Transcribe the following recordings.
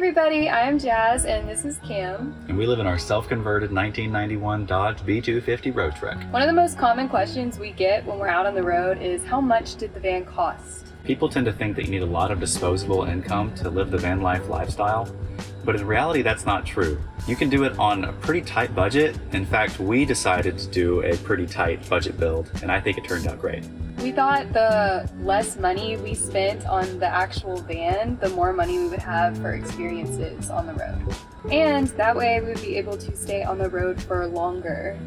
everybody, I'm Jazz and this is Cam. And we live in our self-converted 1991 Dodge B250 Roadtrek. One of the most common questions we get when we're out on the road is how much did the van cost? People tend to think that you need a lot of disposable income to live the van life lifestyle, but in reality that's not true. You can do it on a pretty tight budget. In fact, we decided to do a pretty tight budget build, and I think it turned out great. We thought the less money we spent on the actual van, the more money we would have for experiences on the road. And that way we would be able to stay on the road for longer.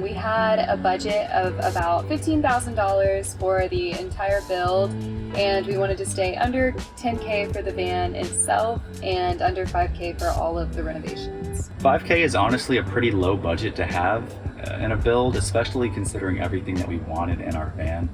We had a budget of about $15,000 for the entire build, and we wanted to stay under $10K for the van itself and under $5K for all of the renovations. $5K is honestly a pretty low budget to have in a build, especially considering everything that we wanted in our van.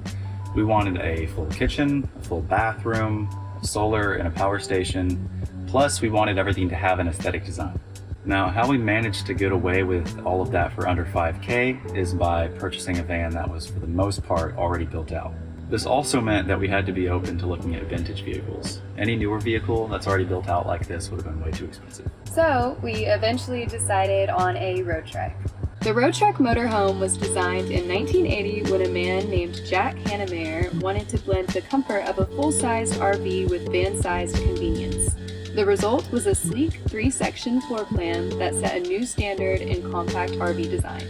We wanted a full kitchen, a full bathroom, solar and a power station, plus we wanted everything to have an aesthetic design. Now, how we managed to get away with all of that for under $5K is by purchasing a van that was, for the most part, already built out. This also meant that we had to be open to looking at vintage vehicles. Any newer vehicle that's already built out like this would have been way too expensive. So we eventually decided on a Roadtrek. The Roadtrek motorhome was designed in 1980 when a man named Jack Hannemeyer wanted to blend the comfort of a full-sized RV with van-sized convenience. The result was a sleek 3-section floor plan that set a new standard in compact RV design.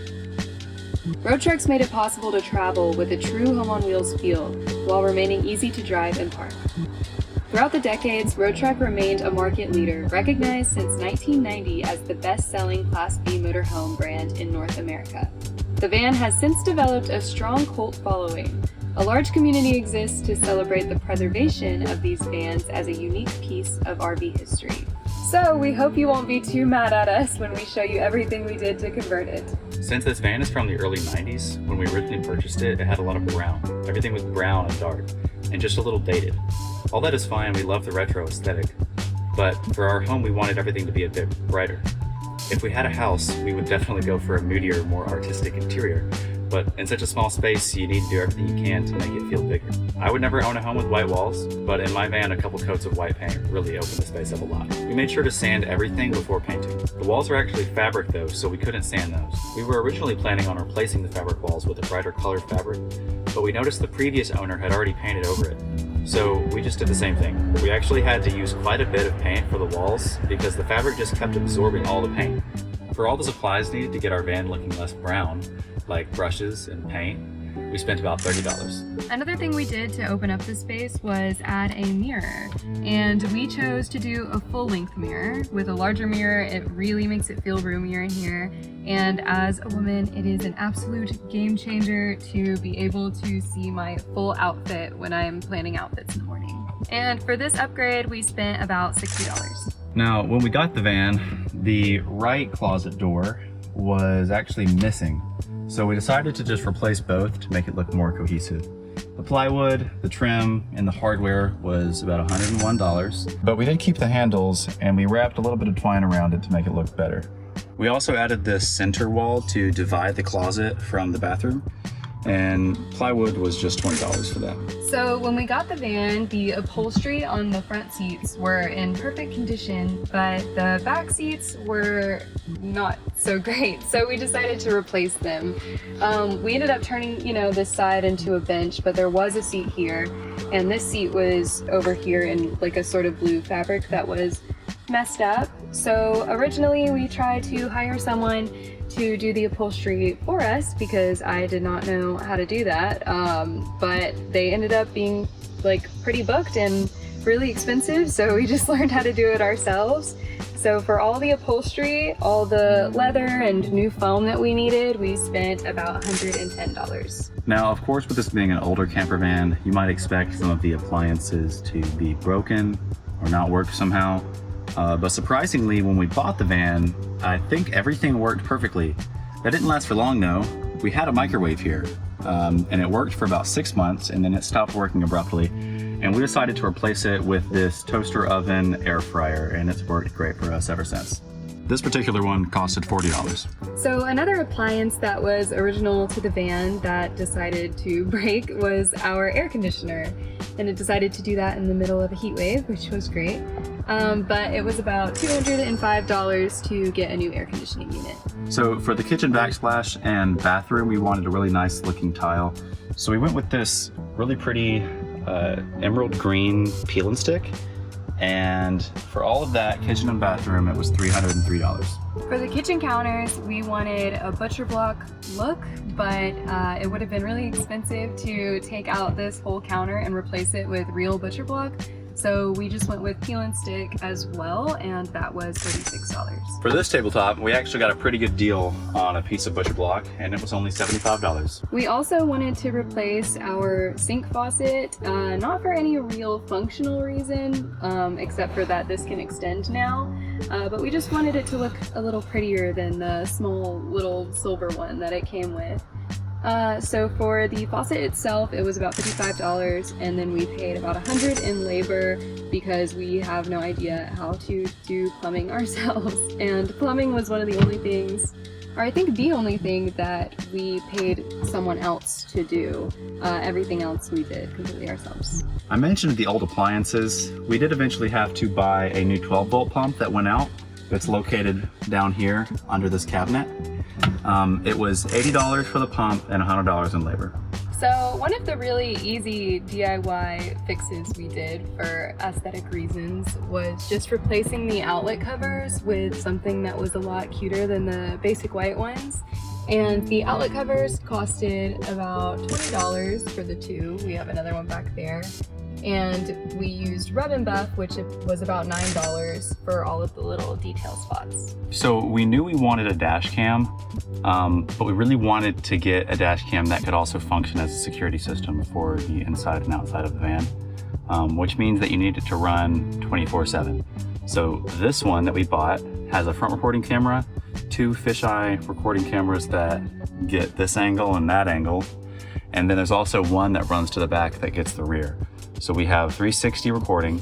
Roadtreks made it possible to travel with a true home on wheels feel while remaining easy to drive and park. Throughout the decades, Roadtrek remained a market leader, recognized since 1990 as the best-selling Class B motorhome brand in North America. The van has since developed a strong cult following. A large community exists to celebrate the preservation of these vans as a unique piece of RV history. So we hope you won't be too mad at us when we show you everything we did to convert it. Since this van is from the early 90s, when we originally purchased it, it had a lot of brown. Everything was brown and dark, and just a little dated. All that is fine, we love the retro aesthetic, but for our home we wanted everything to be a bit brighter. If we had a house, we would definitely go for a moodier, more artistic interior. But in such a small space, you need to do everything you can to make it feel bigger. I would never own a home with white walls, but in my van, a couple coats of white paint really opened the space up a lot. We made sure to sand everything before painting. The walls are actually fabric though, so we couldn't sand those. We were originally planning on replacing the fabric walls with a brighter colored fabric, but we noticed the previous owner had already painted over it. So we just did the same thing. We actually had to use quite a bit of paint for the walls because the fabric just kept absorbing all the paint. For all the supplies needed to get our van looking less brown, like brushes and paint, we spent about $30. Another thing we did to open up the space was add a mirror, and we chose to do a full-length mirror. With a larger mirror, it really makes it feel roomier in here, and as a woman, it is an absolute game changer to be able to see my full outfit when I'm planning outfits in the morning. And for this upgrade, we spent about $60. Now, when we got the van, the right closet door was actually missing. So we decided to just replace both to make it look more cohesive. The plywood, the trim, and the hardware was about $101, but we did keep the handles and we wrapped a little bit of twine around it to make it look better. We also added this center wall to divide the closet from the bathroom, and plywood was just $20 for that. So when we got the van, the upholstery on the front seats were in perfect condition, but the back seats were not so great. So we decided to replace them. We ended up turning, this side into a bench, but there was a seat here, and this seat was over here in like a sort of blue fabric that was messed up. So originally we tried to hire someone to do the upholstery for us because I did not know how to do that, but they ended up being like pretty booked and really expensive, so we just learned how to do it ourselves. So for all the upholstery, all the leather and new foam that we needed, we spent about $110. Now, of course, with this being an older camper van, you might expect some of the appliances to be broken or not work somehow. But surprisingly, when we bought the van, I think everything worked perfectly. That didn't last for long though. We had a microwave here, and it worked for about 6 months, and then it stopped working abruptly. And we decided to replace it with this toaster oven air fryer, and it's worked great for us ever since. This particular one costed $40. So another appliance that was original to the van that decided to break was our air conditioner. And it decided to do that in the middle of a heat wave, which was great. but it was about $205 to get a new air conditioning unit. So for the kitchen backsplash and bathroom, we wanted a really nice looking tile. So we went with this really pretty emerald green peel and stick. And for all of that, kitchen and bathroom, it was $303. For the kitchen counters, we wanted a butcher block look, but it would have been really expensive to take out this whole counter and replace it with real butcher block. So we just went with peel and stick as well, and that was $36. For this tabletop, we actually got a pretty good deal on a piece of butcher block, and it was only $75. We also wanted to replace our sink faucet, not for any real functional reason, except for that this can extend now, but we just wanted it to look a little prettier than the small little silver one that it came with. So for the faucet itself, it was about $55, and then we paid about $100 in labor because we have no idea how to do plumbing ourselves. And plumbing was one of the only things, or I think the only thing, that we paid someone else to do. Everything else we did completely ourselves. I mentioned the old appliances. We did eventually have to buy a new 12-volt pump that went out. It's located down here under this cabinet. It was $80 for the pump and $100 in labor. So one of the really easy DIY fixes we did for aesthetic reasons was just replacing the outlet covers with something that was a lot cuter than the basic white ones. And the outlet covers costed about $20 for the two. We have another one back there. And we used rub and buff, which was about $9 for all of the little detail spots. So we knew we wanted a dash cam, but we really wanted to get a dash cam that could also function as a security system for the inside and outside of the van, which means that you need it to run 24/7. So this one that we bought has a front recording camera, two fisheye recording cameras that get this angle and that angle, and then there's also one that runs to the back that gets the rear. So we have 360 recording.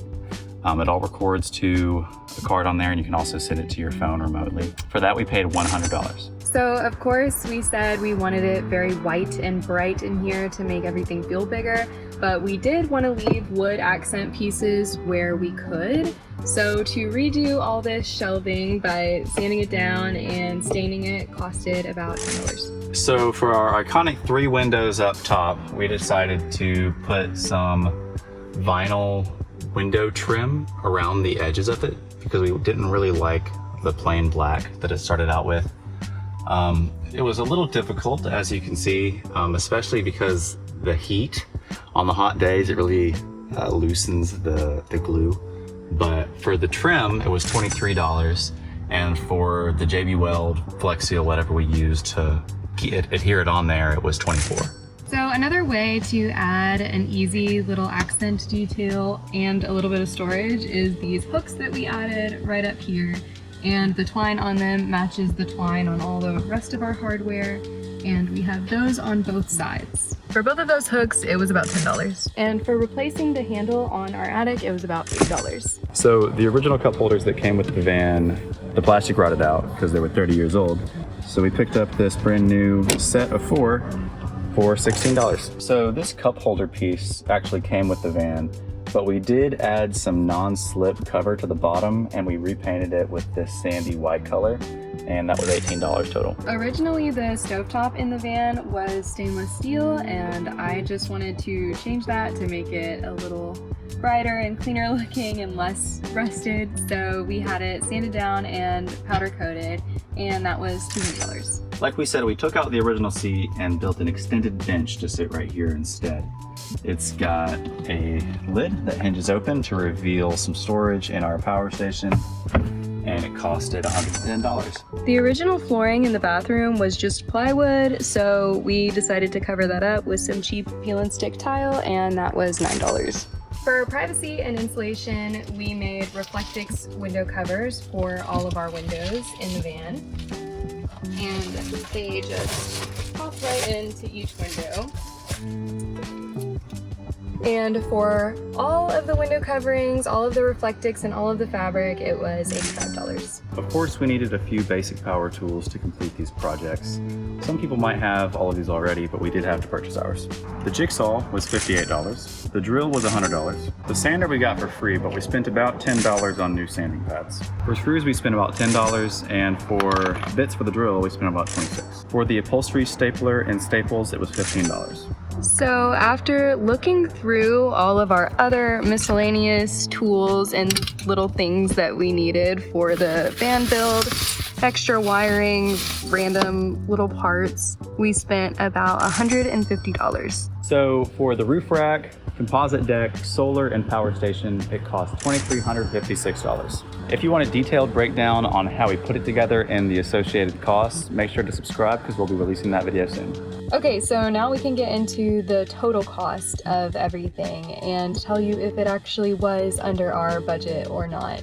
It all records to a card on there, and you can also send it to your phone remotely. For that, we paid $100. So of course we said we wanted it very white and bright in here to make everything feel bigger, but we did want to leave wood accent pieces where we could. So to redo all this shelving by sanding it down and staining it costed about $10. So for our iconic 3 windows up top, we decided to put some vinyl window trim around the edges of it because we didn't really like the plain black that it started out with. It was a little difficult, as you can see, especially because the heat on the hot days, it really loosens the glue. But for the trim, it was $23, and for the JB Weld Flex Seal, whatever we used to adhere it on there, it was $24. So another way to add an easy little accent detail and a little bit of storage is these hooks that we added right up here, and the twine on them matches the twine on all the rest of our hardware, and we have those on both sides. For both of those hooks, it was about $10. And for replacing the handle on our attic, it was about $8. So the original cup holders that came with the van, the plastic rotted out because they were 30 years old. So we picked up this brand new set of 4 for $16. So this cup holder piece actually came with the van, but we did add some non-slip cover to the bottom, and we repainted it with this sandy white color, and that was $18 total. Originally the stovetop in the van was stainless steel, and I just wanted to change that to make it a little brighter and cleaner looking and less rusted. So we had it sanded down and powder coated, and that was $200. Like we said, we took out the original seat and built an extended bench to sit right here instead. It's got a lid that hinges open to reveal some storage in our power station, and it costed $110. The original flooring in the bathroom was just plywood, so we decided to cover that up with some cheap peel and stick tile, and that was $9. For privacy and insulation, we made Reflectix window covers for all of our windows in the van, and they just pop right into each window. And for all of the window coverings, all of the Reflectix, and all of the fabric, it was $85. Of course, we needed a few basic power tools to complete these projects. Some people might have all of these already, but we did have to purchase ours. The jigsaw was $58. The drill was $100. The sander we got for free, but we spent about $10 on new sanding pads. For screws, we spent about $10, and for bits for the drill, we spent about $26. For the upholstery stapler and staples, it was $15. So after looking through all of our other miscellaneous tools and little things that we needed for the van build, extra wiring, random little parts, we spent about $150. So for the roof rack, composite deck, solar, and power station, it cost $2,356. If you want a detailed breakdown on how we put it together and the associated costs, make sure to subscribe because we'll be releasing that video soon. Okay, so now we can get into the total cost of everything and tell you if it actually was under our budget or not.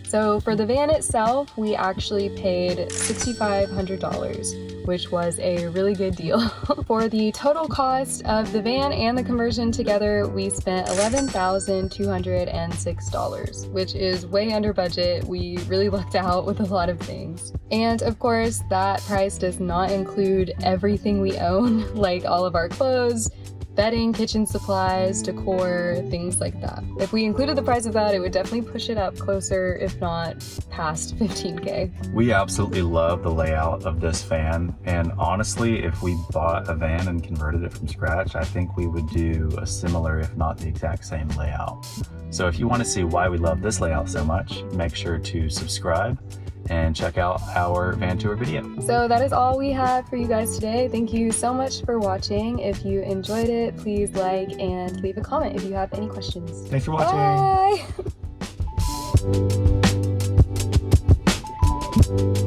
So for the van itself, we actually paid $6,500, which was a really good deal. For the total cost of the van and the conversion together, we spent $11,206, which is way under budget. We really lucked out with a lot of things. And of course, that price does not include everything we own, like all of our clothes, bedding, kitchen supplies, decor, things like that. If we included the price of that, it would definitely push it up closer, if not past $15K. We absolutely love the layout of this van, and honestly, if we bought a van and converted it from scratch, I think we would do a similar, if not the exact same layout. So if you want to see why we love this layout so much, make sure to subscribe and check out our van tour video. So that is all we have for you guys today. Thank you so much for watching. If you enjoyed it, please like and leave a comment if you have any questions. Thanks for watching. Bye!